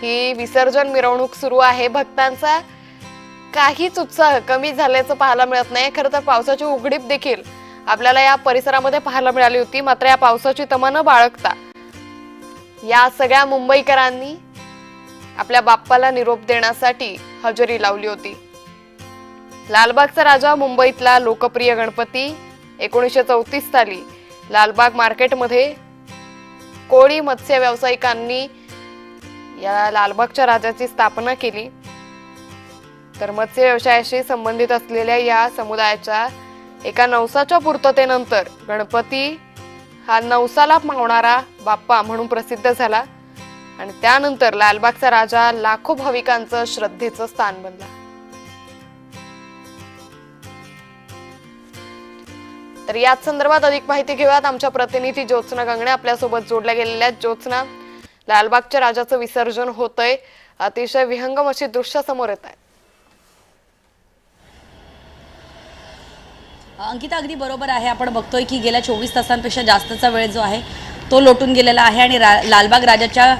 ही विसर्जन मिरवणूक सुरू आहे। भक्तांचा काहीच उत्साह कमी झाल्याचं पाहायला मिळत नाही। खरं तर पावसाची उघडीप देखील आपल्याला या परिसरामध्ये पाहायला मिळाली होती, मात्र या पावसाची तमा न बाळगता या सगळ्या मुंबईकरांनी आपल्या बाप्पाला निरोप देण्यासाठी हजेरी लावली होती। लालबागचा राजा मुंबईतला लोकप्रिय गणपती 1934 साली लालबाग मार्केटमध्ये कोळी मत्स्य व्यावसायिकांनी या लालबागच्या राजाची स्थापना केली। तर मत्स्य व्यवसायाशी संबंधित असलेल्या या समुदायाच्या एका नवसाच्या पूर्ततेनंतर गणपती हा नवसाला मावणारा बाप्पा म्हणून प्रसिद्ध झाला आणि त्यानंतर लालबागचा राजा लाखो भाविकांचं श्रद्धेचं स्थान बनला। तर याच संदर्भात अधिक माहिती घेऊयात। आमच्या प्रतिनिधी ज्योत्सना गंगणे आपल्या सोबत जोडल्या गेलेल्या आहेत। ज्योत्सना, लालबागच्या राजाचं विसर्जन होतंय, अतिशय विहंगम अशी दृश्य समोर येत आहेत। अंकिता, अगदी बरोबर आहे। आपण बघतोय की गेल्या 24 तासांपेक्षा जास्तचा वेळ जो आहे तो लोटून गेलेला आहे आणि लालबाग राजाच्या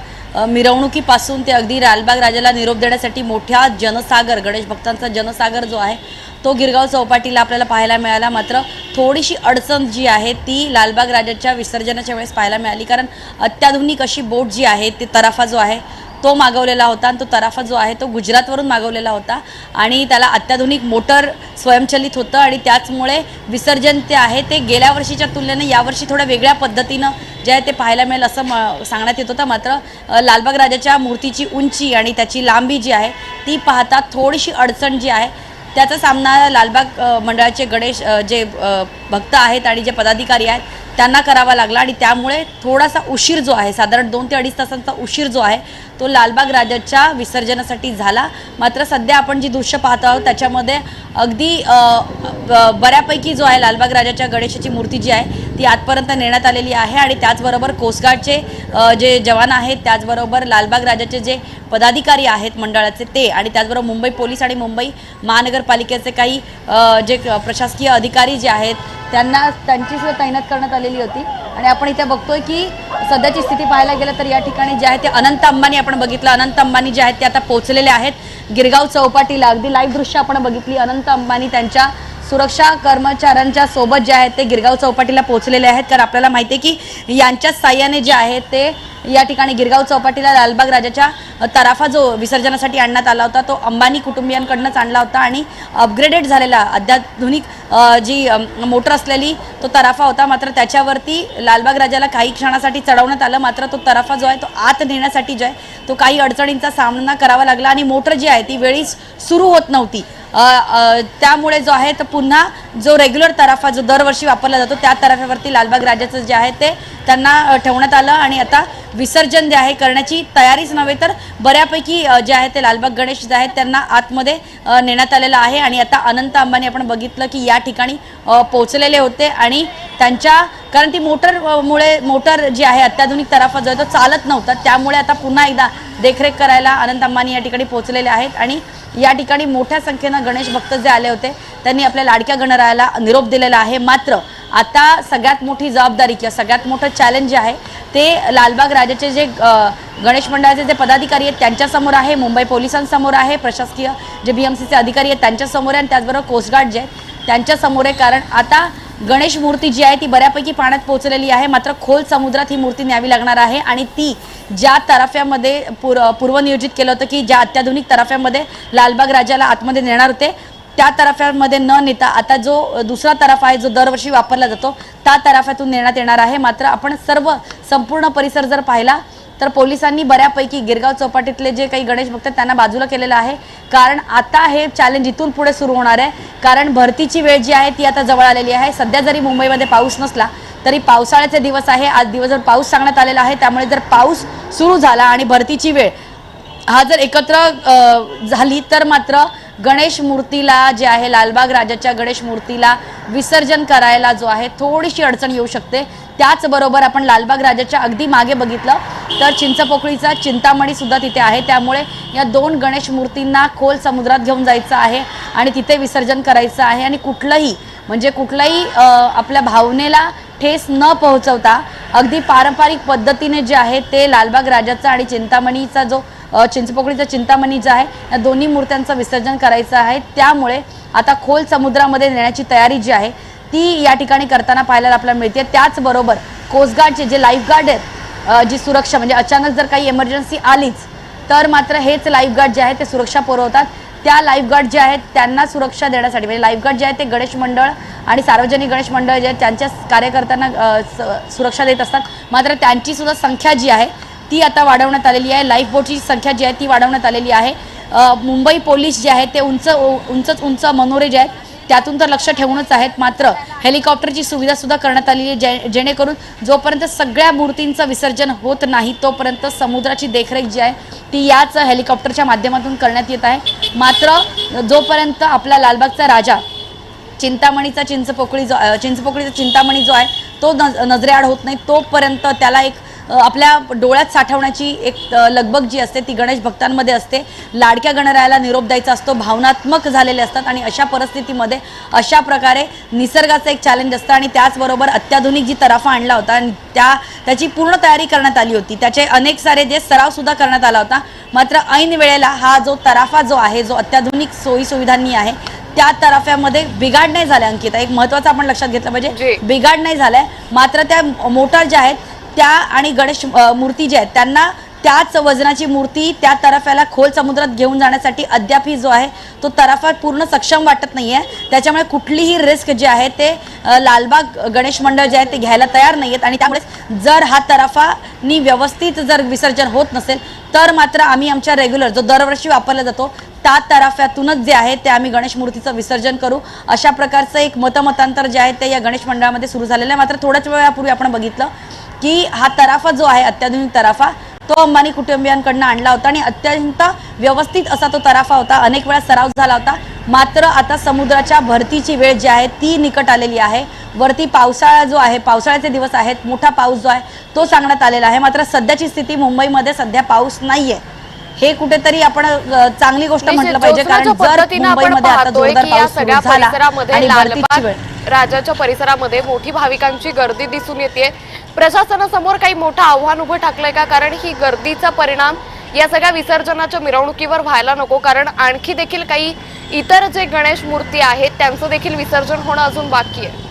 मिरवणुकीपासून ते अगदी लालबाग राजाला निरोप देण्यासाठी मोठ्या जनसागर, गणेश भक्तांचा जनसागर जो आहे तो गिरगाव चौपाटीला आपल्याला पाहायला मिळाला। मात्र थोडीशी अडचण जी आहे ती लालबाग राजाच्या विसर्जनाच्या वेळेस पाहायला मिळाली, कारण अत्याधुनिक अशी बोट जी आहे ती तराफा जो आहे तो मागवलेला होता आणि तो तराफा जो आहे तो गुजरातवरून मागवलेला होता आणि त्याला अत्याधुनिक मोटर स्वयंचलित होतं आणि त्याचमुळे विसर्जन ते आहे ते गेल्या वर्षीच्या तुलनेने यावर्षी थोड्या वेगळ्या पद्धतीनं जे आहे ते पाहायला मिळेल असं सांगण्यात येत होतं। मात्र लालबाग राजाच्या मूर्तीची उंची आणि त्याची लांबी जी आहे ती पाहता थोडीशी अडचण जी आहे त्याचा सामना लालबाग मंडळाचे गणेश जे भक्त आहेत आणि जे पदाधिकारी आहेत त्यांना करावा लागला आणि त्यामुळे थोडासा उशीर जो आहे, साधारण 2 ते 2.5 तासांचा उशीर जो आहे तो लालबाग राजाच्या विसर्जनासाठी झाला। मात्र सध्या आपण जी दृश्य पाहत आहोत त्याच्यामध्ये अगदी बऱ्यापैकी जो आहे लालबाग राजाच्या गणेशाची मूर्ती जी आहे ती आजपर्यंत नेण्यात आलेली आहे आणि त्याचबरोबर कोस्टगार्डचे जे जवान आहेत, त्याचबरोबर लालबाग राजाचे जे पदाधिकारी आहेत मंडळाचे ते आणि त्याचबरोबर मुंबई पोलीस आणि मुंबई महानगरपालिकेचे काही जे प्रशासकीय अधिकारी जे आहेत त्यांची सुद्धा तैनात करण्यात आलेली होती। आणि आपण इथे बघतोय की सध्याची स्थिती पाहायला गेलं तर या ठिकाणी जे आहे ते अनंत अंबानी आपण बघितलं, अनंत अंबानी जे आहेत ते आता पोहोचलेले आहेत गिरगाव चौपाटीला। अगदी लाईव्ह दृश्य आपण बघितली, अनंत अंबानी त्यांच्या सुरक्षा कर्मचाऱ्यांच्या सोबत जे आहेत ते गिरगाव चौपाटीला पोहोचलेले आहेत, कारण आपल्याला माहिती आहे की यांच्या साह्याने जे आहे ते या ठिकाणी गिरगाव चौपाटीला लालबाग राजाच्या तराफा जो विसर्जनासाठी आणण्यात आला होता तो अंबानी कुटुंबियांकडूनच आणला होता आणि अपग्रेडेड झालेला अत्याधुनिक जी मोटर असलेली तो तराफा होता। मात्र त्याच्यावरती लालबाग राजाला काही क्षणासाठी चढवण्यात आलं, मात्र तो तराफा जो आहे तो आत नेण्यासाठी जो आहे तो काही अडचणींचा सामना करावा लागला आणि मोटर जी आहे ती वेळीच सुरू होत नव्हती। त्यामुळे जो आहे तर पुन्हा जो रेग्युलर तराफा जो दरवर्षी वापरला जातो त्या तराफ्यावरती लालबाग राजाचं जे आहे ते त्यांना ठेवण्यात आलं आणि आता विसर्जन जे आहे करण्याची तयारीच नव्हे तर बऱ्यापैकी जे आहे ते लालबाग गणेश जे आहेत त्यांना आतमध्ये नेण्यात आलेलं आहे। आणि आता अनंत अंबानी आपण बघितलं की या ठिकाणी पोहोचलेले होते आणि त्यांच्या कारण ती मोटर जी आहे अत्याधुनिक तराफा जो आहे तो चालत नव्हता, त्यामुळे आता पुन्हा एकदा देखरेख करायला अनंत अंबानी या ठिकाणी पोहोचलेले आहेत आणि या ठिकाणी मोठ्या संख्येनं गणेश भक्त जे आले होते त्यांनी आपल्या लाडक्या गणरायाला निरोप दिलेला आहे। मात्र आता सगळ्यात मोठी जबाबदारी किंवा सगळ्यात मोठं चॅलेंज जे आहे ते लालबाग राजाचे जे गणेश मंडळाचे जे पदाधिकारी आहेत त्यांच्यासमोर आहे, मुंबई पोलिसांसमोर आहे, प्रशासकीय जे BMCचे अधिकारी आहेत त्यांच्यासमोर आहे आणि त्याचबरोबर कोस्टगार्ड जे आहेत त्यांच्यासमोर आहे। कारण आता गणेश मूर्ती जी आहे ती बऱ्यापैकी पाण्यात पोहोचलेली आहे, मात्र खोल समुद्रात ही मूर्ती न्यावी लागणार आहे आणि ती ज्या तराफ्यामध्ये पूर्वनियोजित केलं होतं की ज्या अत्याधुनिक तराफ्यामध्ये लालबाग राजाला आतमध्ये नेणार होते त्या तराफ्यामध्ये न नेता आता जो दुसरा तराफा आहे जो दरवर्षी वापरला जातो त्या तराफ्यातून नेण्यात येणार आहे। मात्र आपण संपूर्ण परिसर जर पाहिला तर पोलिसांनी बऱ्यापैकी गिरगाव चौपाटीतले जे काही गणेश भक्त त्यांना बाजूला केलेलं आहे, कारण आता हे चॅलेंज इथून पुढे सुरू होणार आहे। कारण भरतीची वेळ जी आहे ती आता जवळ आलेली आहे। सध्या जरी मुंबईमध्ये पाऊस नसला तरी पावसाळ्याचे दिवस आहे, आज दिवसभर पाऊस सांगण्यात आलेला आहे, त्यामुळे जर पाऊस सुरू झाला आणि भरतीची वेळ हा जर एकत्र झाली तर मात्र गणेश मूर्तीला जे आहे लालबाग राजाच्या गणेश मूर्तीला विसर्जन करायला जो आहे थोडीशी अडचण येऊ शकते। त्याचबरोबर आपण लालबाग राजाच्या अगदी मागे बघितलं तर चिंचपोकळीचा चिंतामणी सुद्धा तिथे आहे, त्यामुळे या 2 गणेश मूर्तींना खोल समुद्रात घेऊन जायचं आहे आणि तिथे विसर्जन करायचं आहे आणि कुठलाही आपल्या भावनेला ठेस न पोहोचवता अगदी पारंपरिक पद्धतीने जे आहे ते लालबाग राजाचा आणि चिंतामणीचा जो चिंचपोकळीचा चिंतामणी जो आहे या दोन्ही मूर्त्यांचं विसर्जन करायचं आहे। त्यामुळे आता खोल समुद्रामध्ये नेण्याची तयारी जी आहे ती या ठिकाणी करताना पाहायला आपल्याला मिळते। त्याचबरोबर कोस्टगार्डचे जे लाईफगार्ड आहेत जी सुरक्षा म्हणजे अचानक जर काही इमर्जन्सी आलीच तर मात्र हेच लाईफगार्ड जे आहे ते सुरक्षा पुरवतात। त्या लाईफगार्ड जे आहेत त्यांना सुरक्षा देण्यासाठी म्हणजे लाईफगार्ड जे आहेत ते गणेश मंडळ आणि सार्वजनिक गणेश मंडळ जे आहेत त्यांच्या कार्यकर्त्यांना सुरक्षा देत असतात। मात्र त्यांची सुद्धा संख्या जी आहे ती आता वाढवण्यात आलेली आहे। लाईफ बोटची संख्या जी आहे ती वाढवण्यात आलेली आहे। मुंबई पोलीस जे आहेत ते उंच मनोरे जे आहेत त्यातून तर लक्ष ठेवूनच आहेत, मात्र हेलिकॉप्टरची सुविधा सुद्धा करण्यात आलेली आहे जेणेकरून जोपर्यंत सगळ्या मूर्तींचं विसर्जन होत नाही तोपर्यंत समुद्राची देखरेख जी आहे ती याच हेलिकॉप्टरच्या माध्यमातून करण्यात येत आहे। मात्र जोपर्यंत आपला लालबागचा राजा चिंतामणीचा चिंचपोकळीचा चिंतामणी जो आहे तो नजरेआड होत नाही तोपर्यंत त्याला एक आपल्या डोळ्यात साठवण्याची एक लगबग जी असते ती गणेश भक्तांमध्ये असते। लाडक्या गणरायाला निरोप द्यायचा असतो, भावनात्मक झालेले असतात आणि अशा परिस्थितीमध्ये अशा प्रकारे निसर्गाचं एक चॅलेंज असतं आणि त्याचबरोबर अत्याधुनिक जी तराफा आणला होता आणि त्याची पूर्ण तयारी करण्यात आली होती। त्याचे अनेक सारे जे सराव सुद्धा करण्यात आला होता, मात्र ऐन वेळेला हा जो तराफा जो आहे जो अत्याधुनिक सोयी सुविधांनी आहे त्या तराफ्यामध्ये बिघाड नाही झाला। अंकिता एक महत्त्वाचं आपण लक्षात घेतलं पाहिजे, बिघाड नाही झालाय, मात्र त्या मोटर ज्या आहेत त्या आणि गणेश मूर्ती ज्या आहेत त्यांना त्याच वजनाची मूर्ती त्या तराफ्याला खोल समुद्रात घेऊन जाण्यासाठी अद्यापही जो आहे तो तराफा पूर्ण सक्षम वाटत नाहीये। त्याच्यामुळे कुठलीही रिस्क जे आहे ते लालबाग गणेश मंडळ जे आहे ते घ्यायला तयार नाहीयेत आणि त्यामुळे जर हा तराफानी व्यवस्थित जर विसर्जन होत नसेल तर मात्र आम्ही आमच्या रेग्युलर जो दरवर्षी वापरला जातो त्या तराफ्यातूनच जे आहे ते आम्ही गणेश मूर्तीचं विसर्जन करू अशा प्रकारचं एक मतमतांतर जे आहे ते या गणेश मंडळामध्ये सुरू झालेलं आहे। मात्र थोड्याच वेळापूर्वी आपण बघितलं की हा तराफा जो आहे अत्याधुनिक तराफा तो अंबानी कुटुंबियांकडून आणला होता आणि अत्यंत व्यवस्थित असा तो तराफा होता, अनेक वेळा सराव झाला होता। मात्र आता समुद्राच्या भरतीची वेळ जी आहे ती निकट आलेली आहे। वरती पावसाळा जो आहे पावसाळ्याचे दिवस आहेत, मोठा पाऊस जो आहे तो सांगण्यात आलेला आहे। मात्र सध्याची स्थिती मुंबईमध्ये सध्या पाऊस नाहीये, हे कुठेतरी आपण चांगली गोष्ट म्हटलं पाहिजे, कारण जर मुंबईमध्ये आता जोरदार पाऊस सुरू झाला आणि भरतीची वेळ राजाच्या परिसरामध्ये मोठी भाविकांची गर्दी दिसून येते। प्रशासनासमोर काही मोठं आव्हान उभं टाकलंय का? कारण ही गर्दीचा परिणाम या सगळ्या विसर्जनाच्या मिरवणुकीवर व्हायला नको, कारण आणखी देखील काही इतर जे गणेश मूर्ती आहेत त्यांचं देखील विसर्जन होणं अजून बाकी आहे।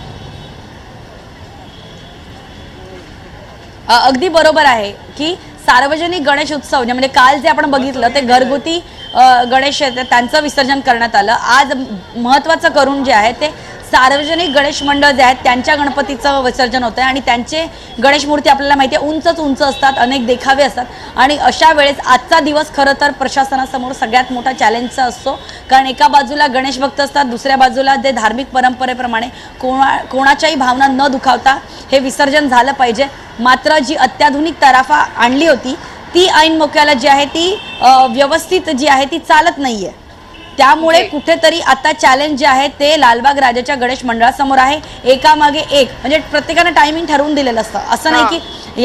अगदी बरोबर आहे की सार्वजनिक गणेश उत्सव म्हणजे काल जे आपण बघितलं ते घरगुती गणेश त्यांचं विसर्जन करण्यात आलं। आज महत्त्वाचं करून जे आहे ते सार्वजनिक गणेश मंडळ जे आहेत त्यांच्या गणपतीचं विसर्जन होतं आणि त्यांचे गणेश मूर्ती आपल्याला माहिती आहे उंच असतात, अनेक देखावे असतात आणि अशा वेळेस आजचा दिवस खरं तर प्रशासनासमोर सगळ्यात मोठा चॅलेंजचा असतो, कारण एका बाजूला गणेश भक्त असतात, दुसऱ्या बाजूला जे धार्मिक परंपरेप्रमाणे कोणाच्याही भावना न दुखावता हे विसर्जन झालं पाहिजे। मात्र जी अत्याधुनिक तराफा आणली होती ती ऐन मोक्याला जी आहे ती व्यवस्थित जी आहे ती चालत नाहीये, त्यामुळे कुठेतरी आता चॅलेंज जे आहे ते लालबाग राजाच्या गणेश मंडळासमोर आहे। एकामागे एक म्हणजे प्रत्येकाने टायमिंग ठरवून दिलेलं असतं, असं नाही की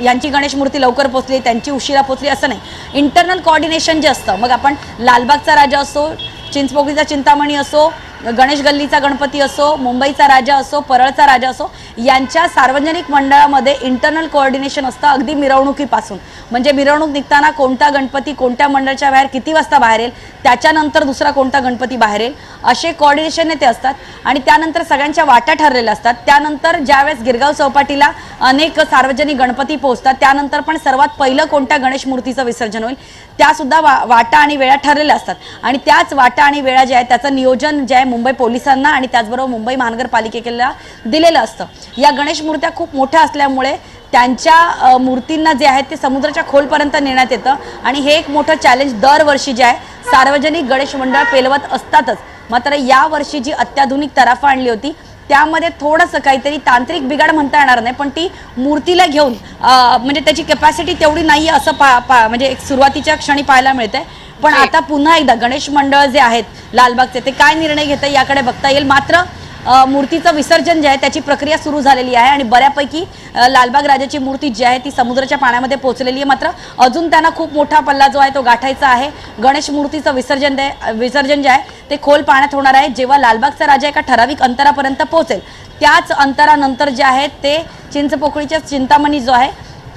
यांची गणेश मूर्ती लवकर पोहोचली त्यांची उशिरा पोहोचली असं नाही। इंटरनल कोऑर्डिनेशन जे असतं, मग आपण लालबागचा राजा असो, चिंचपोकळीचा चिंतामणी असो, गणेश गल्लीचा गणपती असो, मुंबईचा राजा असो, परळचा राजा असो, यांच्या सार्वजनिक मंडळामध्ये इंटरनल कोऑर्डिनेशन असतं अगदी मिरवणुकीपासून। म्हणजे मिरवणूक निघताना कोणता गणपती कोणत्या मंडळाच्या बाहेर किती वाजता बाहेर येईल, त्याच्यानंतर दुसरा कोणता गणपती बाहेर येईल, असे कोऑर्डिनेशन ते असतात आणि त्यानंतर सगळ्यांच्या वाटा ठरलेल्या असतात। त्यानंतर ज्यावेळेस गिरगाव चौपाटीला अनेक सार्वजनिक गणपती पोहोचतात त्यानंतर पण सर्वात पहिलं कोणत्या गणेश मूर्तीचं विसर्जन होईल त्यासुद्धा वाटा आणि वेळा ठरलेल्या असतात आणि त्याच वाटा आणि वेळा जे आहे त्याचं नियोजन जे आहे मुंबई पोलिसांना आणि त्याचबरोबर मुंबई महानगरपालिकेला दिलेलं असतं। या गणेश मूर्त्या खूप मोठ्या असल्यामुळे त्यांच्या मूर्तींना जे आहे ते समुद्राच्या खोलपर्यंत नेण्यात येतं आणि हे एक मोठं चॅलेंज दरवर्षी जे आहे सार्वजनिक गणेश मंडळ पेलवत असतातच। मात्र या वर्षी जी अत्याधुनिक तराफा आणली होती त्यामध्ये थोडंसं काहीतरी तांत्रिक बिघाड म्हणता येणार नाही, पण ती मूर्तीला घेऊन म्हणजे त्याची कॅपॅसिटी तेवढी नाहीये असं म्हणजे एक सुरुवातीच्या क्षणी पाहायला मिळते। पण आता पुन्हा एकदा गणेश मंडळ जे आहेत लालबागचे ते काय निर्णय घेतात याकडे बघता येईल। मात्र मूर्तीचं विसर्जन जे आहे त्याची प्रक्रिया सुरू झालेली आहे आणि बऱ्यापैकी लालबाग राजाची मूर्ती जी आहे ती समुद्राच्या पाण्यामध्ये पोहोचलेली आहे। मात्र अजून त्यांना खूप मोठा पल्ला जो आहे तो गाठायचा आहे। गणेश मूर्तीचं विसर्जन जे आहे ते खोल पाण्यात होणार आहे। जेव्हा लालबागचा राजा एका ठराविक अंतरापर्यंत पोहोचेल त्याच अंतरानंतर जे आहे ते चिंचपोकळीच्या चिंतामणी जो आहे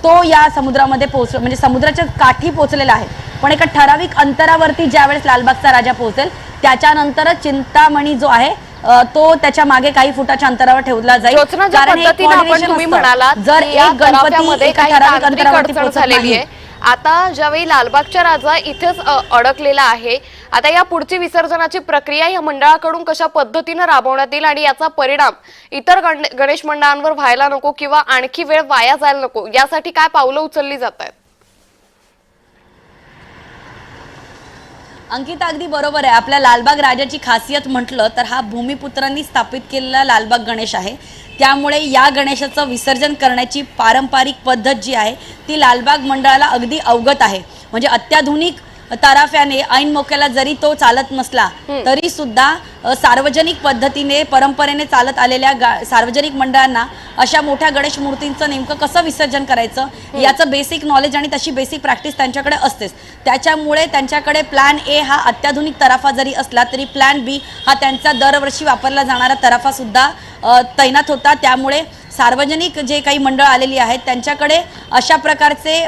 तो या समुद्रामध्ये म्हणजे समुद्राच्या काठी पोहोचलेला आहे। पण एका ठराविक अंतरावरती ज्यावेळेस लालबागचा राजा पोहोचेल त्याच्यानंतरच चिंतामणी जो आहे तो त्याच्या मागे काही फुटाच्या अंतरावर ठेवला जाईल। कारण तुम्ही म्हणालात जर एक गणपती एका ठराविक अंतरावरती पोहोचलेली आहे, आता ज्यावेळी लालबागचा राजा इथेच अडकलेला आहे, आता या पुढची विसर्जनाची प्रक्रिया या मंडळाकडून कशा पद्धतीने राबवण्यात येईल आणि याचा परिणाम इतर गणेश मंडळांवर व्हायला नको किंवा आणखी वेळ वाया जायला नको यासाठी काय पावलं उचलली जात आहेत? अंकिता अगदी बरोबर आहे। आपल्या लालबाग राजाची खासियत म्हटलं तर हा भूमिपुत्रांनी स्थापित केलेला लालबाग गणेश आहे। त्यामुळे या गणेशाचं विसर्जन करण्याची पारंपरिक पद्धत जी आहे ती लालबाग मंडळाला अगदी अवगत आहे। म्हणजे अत्याधुनिक तराफ्याने ऐन मोक्याला जरी तो चालत नसला तरी सुद्धा सार्वजनिक पद्धतीने परंपरेने चालत आलेल्या सार्वजनिक मंडळांना अशा मोठ्या गणेश मूर्तींचं नेमकं कसं विसर्जन करायचं याचं बेसिक नॉलेज आणि तशी बेसिक प्रॅक्टिस त्यांच्याकडे असतेच। त्याच्यामुळे त्यांच्याकडे प्लॅन ए हा अत्याधुनिक तराफा जरी असला तरी प्लॅन बी हा त्यांचा दरवर्षी वापरला जाणारा तराफा सुद्धा तैनात होता। त्यामुळे सार्वजनिक जे काही मंडळ आलेली आहेत त्यांच्याकडे अशा प्रकारचे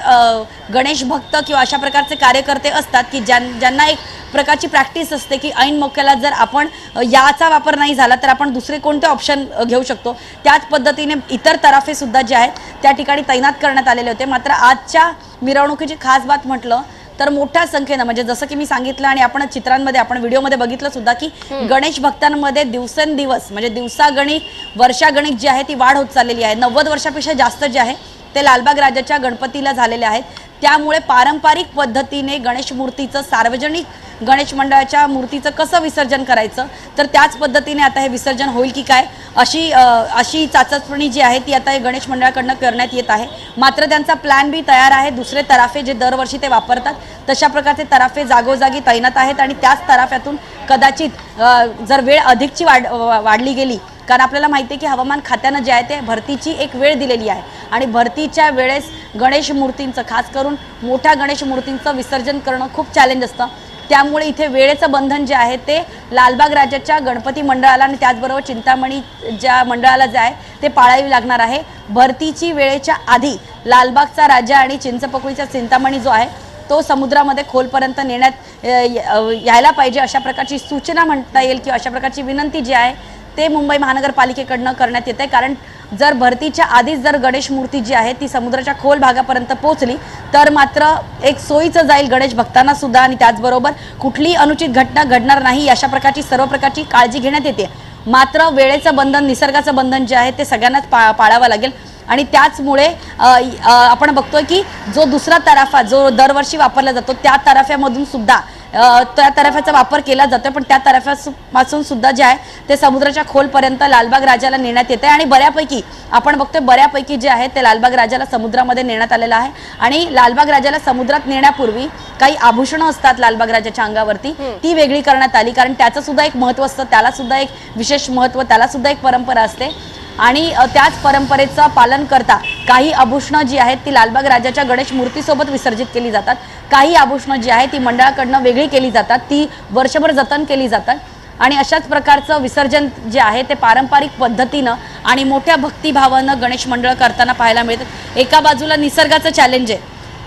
गणेश भक्त किंवा अशा प्रकारचे कार्यकर्ते असतात की ज्यांना एक प्रकारची प्रॅक्टिस असते की ऐन मोक्याला जर आपण याचा वापर नाही झाला तर आपण दुसरे कोणते ऑप्शन घेऊ शकतो। त्याच पद्धतीने इतर तराफे सुद्धा जे आहेत त्या ठिकाणी तैनात करण्यात आलेले होते। मात्र आजच्या मिरवणुकीची खास बात म्हटलं तर मोठ्या संख्येने म्हणजे जसं की मी सांगितलं आणि आपण चित्रांमध्ये आपण व्हिडिओमध्ये बघितलं सुद्धा की गणेश भक्तांमध्ये दिवसेंदिवस म्हणजे दिवसागणिक वर्षागणिक जी आहे ती वाढ होत चाललेली आहे। 90 वर्षापेक्षा जास्त जे आहे ते लालबाग राजाच्या गणपतीला झालेले आहेत। त्यामुळे पारंपरिक पद्धतीने गणेश मूर्तीचं सार्वजनिक गणेश मंडळाच्या मूर्तीचं कसं विसर्जन करायचं तर त्याच पद्धतीने आता हे विसर्जन होईल की काय अशी चाचपणी जी आहे ती आता हे गणेश मंडळाकडनं करण्यात येत आहे। मात्र त्यांचा प्लॅन बी तयार आहे। दुसरे तराफे जे दरवर्षी ते वापरतात तशा प्रकारचे तराफे जागोजागी तैनात आहेत आणि त्याच तराफ्यातून कदाचित जर वेळ अधिकची वाढली गेली कारण आपल्याला माहिती आहे की हवामान खात्यानं जे आहे ते भरतीची एक वेळ दिलेली आहे आणि भरतीच्या वेळेस गणेश मूर्तींचं खास करून मोठ्या गणेश मूर्तींचं विसर्जन करणं खूप चॅलेंज असतं। त्यामुळे इथे वेळेचं बंधन जे आहे ते लालबाग राजाच्या गणपती मंडळाला आणि त्याचबरोबर चिंतामणी ज्या मंडळाला जे आहे ते पाळावी लागणार आहे। भरतीची वेळेच्या आधी लालबागचा राजा आणि चिंचपोकळीचा चिंतामणी जो आहे तो समुद्रामध्ये खोलपर्यंत नेण्यात यायला पाहिजे अशा प्रकारची सूचना म्हणता येईल किंवा अशा प्रकारची विनंती जी आहे ते मुंबई महानगरपालिकेकडनं करण्यात येते। कारण जर भरतीच्या आधीच जर गणेश मूर्ती जी आहे ती समुद्राच्या खोल भागापर्यंत पोहोचली तर मात्र एक सोयीचं जाईल गणेश भक्तांना सुद्धा आणि त्याचबरोबर कुठलीही अनुचित घटना घडणार नाही अशा प्रकारची सर्व प्रकारची काळजी घेण्यात येते। मात्र वेळेचं बंधन निसर्गाचं बंधन जे आहे ते सगळ्यांनाच पाळावं लागेल आणि त्याचमुळे आपण बघतोय की जो दुसरा तराफा जो दरवर्षी वापरला जातो त्या तराफ्यामधून सुद्धा त्या तराफ्याचा वापर केला जातो पण त्या तराफ्यापासून सुद्धा जे आहे ते समुद्राच्या खोलपर्यंत लालबाग राजाला नेण्यात येते आणि बऱ्यापैकी आपण बघतोय बऱ्यापैकी जे आहे ते लालबाग राजाला समुद्रामध्ये नेण्यात आलेलं आहे। आणि लालबाग राजाला समुद्रात नेण्यापूर्वी काही आभूषणं असतात लालबाग राजाच्या अंगावरती ती वेगळी करण्यात आली कारण त्याचं सुद्धा एक महत्त्व असतं, त्याला सुद्धा एक विशेष महत्त्व, त्याला सुद्धा एक परंपरा असते आणि त्याच परंपरेचं पालन करता काही आभूषणं जी आहेत ती लालबाग राजाच्या गणेश मूर्तीसोबत विसर्जित केली जातात। काही आभूषणं जी आहेत ती मंडळाकडनं वेगळी केली जातात, ती वर्षभर जतन केली जातात आणि अशाच प्रकारचं विसर्जन जे आहे ते पारंपरिक पद्धतीनं आणि मोठ्या भक्तिभावानं गणेश मंडळ करताना पाहायला मिळतात। एका बाजूला निसर्गाचं चॅलेंज आहे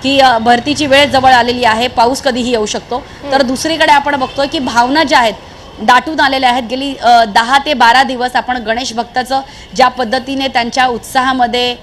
की भरतीची वेळ जवळ आलेली आहे, पाऊस कधीही येऊ शकतो, तर दुसरीकडे आपण बघतोय की भावना ज्या आहेत दाटून आलेल्या आहेत। गेली 10 ते 12 दिवस आपण गणेश भक्ताचं ज्या पद्धतीने त्यांच्या उत्साहामध्ये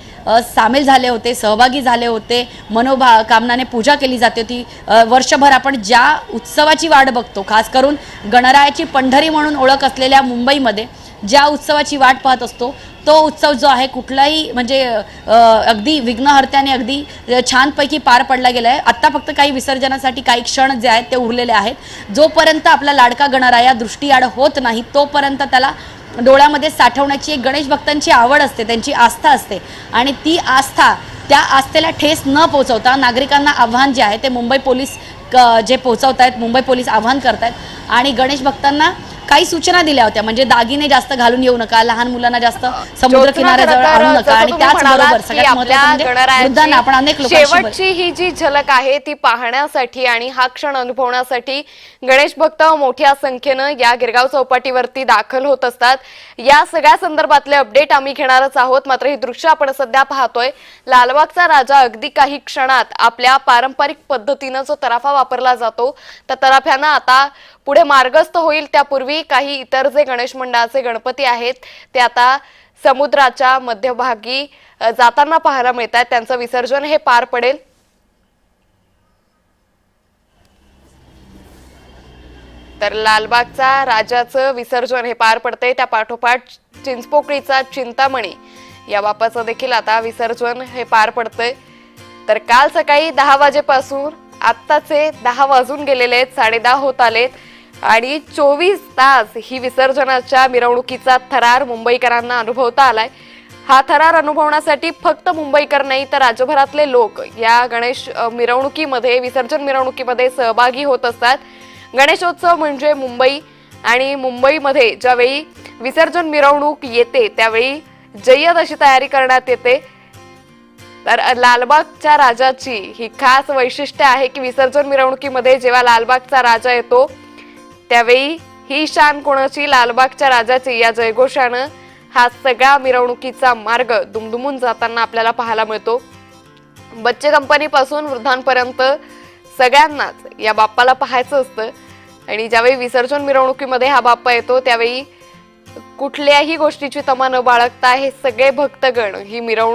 सामील झाले होते, सहभागी झाले होते, मनोकामनाने पूजा केली जाते होती। वर्षभर आपण ज्या उत्सवाची वाट बघतो, खास करून गणरायाची पंढरी म्हणून ओळख असलेल्या मुंबईमध्ये ज्या उत्सवाची वाट पाहत असतो तो उत्सव जो आहे कुठलाही म्हणजे अगदी विघ्नहर्त्याने अगदी छानपैकी पार पडला गेला आहे। आत्ता फक्त काही विसर्जनासाठी काही क्षण जे आहेत ते उरलेले आहेत। जोपर्यंत आपला लाडका गणराया दृष्टीआड होत नाही तोपर्यंत त्याला डोळ्यामध्ये साठवण्याची एक गणेश भक्तांची आवड असते, त्यांची आस्था असते आणि ती आस्था त्या आस्थेला ठेस न पोहोचवता नागरिकांना आव्हान जे आहे ते मुंबई पोलीस जे पोहोचवत आहेत, मुंबई पोलीस आव्हान करत आहेत आणि गणेश भक्तांना काही सूचना दिल्या होत्या, म्हणजे दागिने जास्त घालून येऊ नका, लहान मुलांना जास्त समुद्र ज्योत्स्ना, किनाऱ्याजवळ खरं तर आणू नका, जसं आणि तुम्ही त्याचबरोबर म्हणालात की सगळ्यात महत्त्वाचं आपल्या म्हणजे गणरायाची वृद्धांना आपण अनेक लोकांशी शेवटची ही जी झलक आहे ती पाहण्यासाठी आणि हा क्षण अनुभवण्यासाठी गणेश भक्त मोठ्या संख्येनं या गिरगाव चौपाटीवरती दाखल होत असतात। या सगळ्या संदर्भातले अपडेट आम्ही घेणारच आहोत। मात्र ही दृश्य आपण सध्या पाहतोय, लालबागचा राजा अगदी काही क्षणात आपल्या पारंपरिक पद्धतीनं जो तराफा वापरला जातो त्या तराफ्यानं आता पुढे मार्गस्थ होईल। त्यापूर्वी काही इतर जे गणेश मंडळाचे गणपती आहेत ते आता समुद्राच्या मध्यभागी जाताना पाहायला मिळतात, त्यांचं विसर्जन हे पार पडेल। तर लालबागचा राजाचं विसर्जन हे पार पडते, त्या पाठोपाठ चिंचपोकळीचा चिंतामणी या बाप्पाचं देखील आता विसर्जन हे पार पडतंय। तर काल सकाळी 10 वाजेपासून आत्ताचे 10 वाजून गेलेले आहेत, 10:30 होत आलेत आणि 24 तास ही विसर्जनाच्या मिरवणुकीचा थरार मुंबईकरांना अनुभवता आलाय। हा थरार अनुभवण्यासाठी फक्त मुंबईकर नाही तर राज्यभरातले लोक या गणेश मिरवणुकीमध्ये, विसर्जन मिरवणुकीमध्ये सहभागी होत असतात। गणेशोत्सव म्हणजे मुंबई, आणि मुंबईमध्ये ज्यावेळी विसर्जन मिरवणूक येते त्यावेळी जय्यत अशी तयारी करण्यात येते। तर लालबागच्या राजाची ही खास वैशिष्ट्य आहे की विसर्जन मिरवणुकीमध्ये जेव्हा लालबागचा राजा येतो त्यावेळी ही शान कोणाची, लालबागच्या राजाची या जयघोषानं हा सगळ्या मिरवणुकीचा मार्ग दुमदुमून जाताना आपल्याला पाहायला मिळतो। बच्चे कंपनीपासून वृद्धांपर्यंत सगळ्यांनाच या बाप्पाला पाहायचं असतं, आणि ज्यावेळी विसर्जन मिरवणुकीमध्ये हा बाप्पा येतो त्यावेळी कुठल्याही गोष्टीची तमा न बाळगता हे सगळे भक्तगण ही मिरवणूक